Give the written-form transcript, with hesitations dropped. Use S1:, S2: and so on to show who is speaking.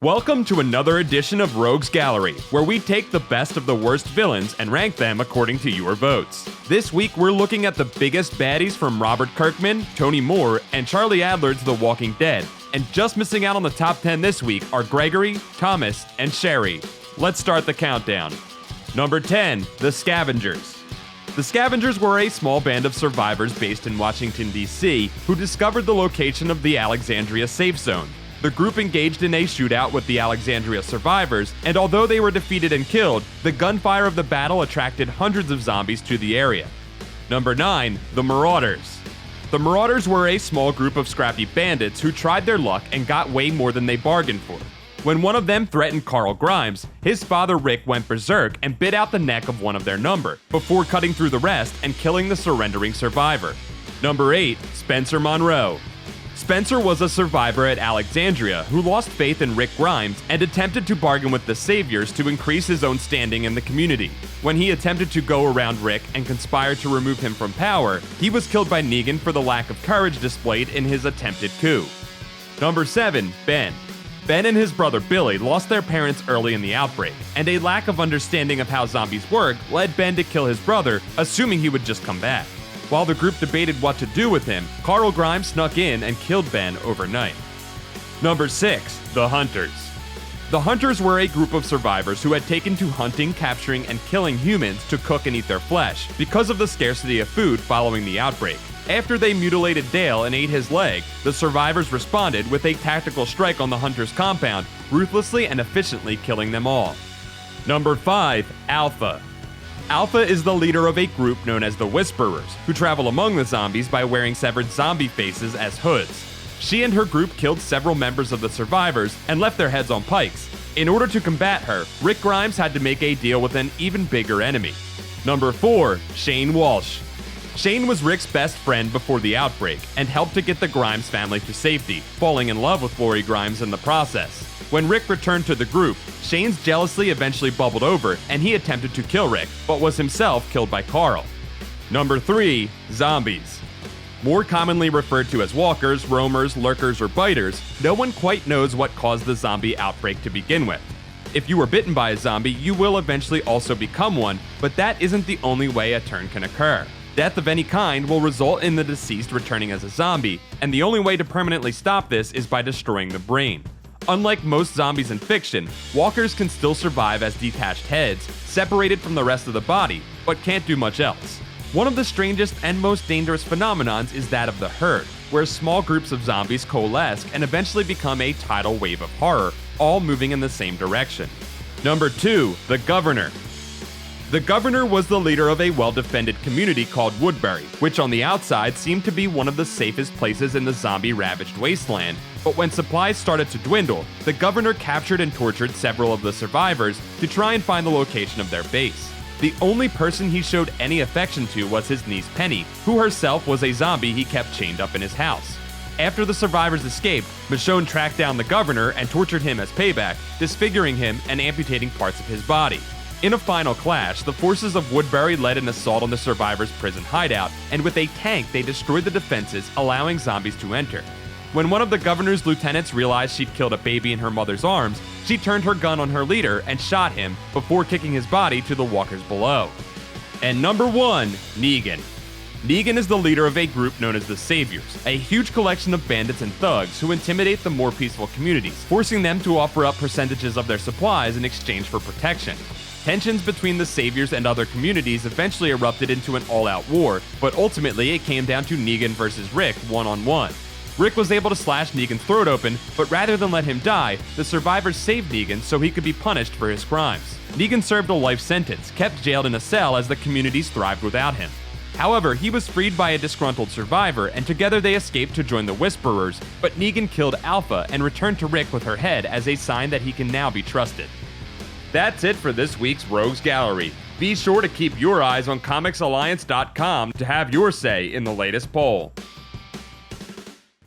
S1: Welcome to another edition of Rogues Gallery, where we take the best of the worst villains and rank them according to your votes. This week, we're looking at the biggest baddies from Robert Kirkman, Tony Moore, and Charlie Adler's The Walking Dead. And just missing out on the top 10 this week are Gregory, Thomas, and Sherry. Let's start the countdown. Number 10, The Scavengers. The Scavengers were a small band of survivors based in Washington, D.C., who discovered the location of the Alexandria safe zone. The group engaged in a shootout with the Alexandria survivors, and although they were defeated and killed, the gunfire of the battle attracted hundreds of zombies to the area. Number 9, The Marauders. The Marauders were a small group of scrappy bandits who tried their luck and got way more than they bargained for. When one of them threatened Carl Grimes, his father Rick went berserk and bit out the neck of one of their number, before cutting through the rest and killing the surrendering survivor. Number 8, Spencer Monroe. Spencer was a survivor at Alexandria who lost faith in Rick Grimes and attempted to bargain with the Saviors to increase his own standing in the community. When he attempted to go around Rick and conspire to remove him from power, he was killed by Negan for the lack of courage displayed in his attempted coup. Number 7, Ben. Ben and his brother Billy lost their parents early in the outbreak, and a lack of understanding of how zombies work led Ben to kill his brother, assuming he would just come back. While the group debated what to do with him, Carl Grimes snuck in and killed Ben overnight. Number 6, The Hunters. The Hunters were a group of survivors who had taken to hunting, capturing, and killing humans to cook and eat their flesh because of the scarcity of food following the outbreak. After they mutilated Dale and ate his leg, the survivors responded with a tactical strike on the Hunters' compound, ruthlessly and efficiently killing them all. Number 5, Alpha. Alpha is the leader of a group known as the Whisperers, who travel among the zombies by wearing severed zombie faces as hoods. She and her group killed several members of the survivors and left their heads on pikes. In order to combat her, Rick Grimes had to make a deal with an even bigger enemy. Number 4, Shane Walsh. Shane was Rick's best friend before the outbreak and helped to get the Grimes family to safety, falling in love with Lori Grimes in the process. When Rick returned to the group, Shane's jealousy eventually bubbled over and he attempted to kill Rick, but was himself killed by Carl. Number 3, Zombies. More commonly referred to as walkers, roamers, lurkers, or biters, no one quite knows what caused the zombie outbreak to begin with. If you were bitten by a zombie, you will eventually also become one, but that isn't the only way a turn can occur. Death of any kind will result in the deceased returning as a zombie, and the only way to permanently stop this is by destroying the brain. Unlike most zombies in fiction, walkers can still survive as detached heads, separated from the rest of the body, but can't do much else. One of the strangest and most dangerous phenomenons is that of the herd, where small groups of zombies coalesce and eventually become a tidal wave of horror, all moving in the same direction. Number 2, The Governor. The Governor was the leader of a well-defended community called Woodbury, which on the outside seemed to be one of the safest places in the zombie-ravaged wasteland. But when supplies started to dwindle, the Governor captured and tortured several of the survivors to try and find the location of their base. The only person he showed any affection to was his niece Penny, who herself was a zombie he kept chained up in his house. After the survivors escaped, Michonne tracked down the Governor and tortured him as payback, disfiguring him and amputating parts of his body. In a final clash, the forces of Woodbury led an assault on the survivors' prison hideout, and with a tank they destroyed the defenses, allowing zombies to enter. When one of the Governor's lieutenants realized she'd killed a baby in her mother's arms, she turned her gun on her leader and shot him before kicking his body to the walkers below. And number 1, Negan. Negan is the leader of a group known as the Saviors, a huge collection of bandits and thugs who intimidate the more peaceful communities, forcing them to offer up percentages of their supplies in exchange for protection. Tensions between the Saviors and other communities eventually erupted into an all-out war, but ultimately it came down to Negan versus Rick one-on-one. Rick was able to slash Negan's throat open, but rather than let him die, the survivors saved Negan so he could be punished for his crimes. Negan served a life sentence, kept jailed in a cell as the communities thrived without him. However, he was freed by a disgruntled survivor, and together they escaped to join the Whisperers, but Negan killed Alpha and returned to Rick with her head as a sign that he can now be trusted. That's it for this week's Rogues Gallery. Be sure to keep your eyes on ComicsAlliance.com to have your say in the latest poll.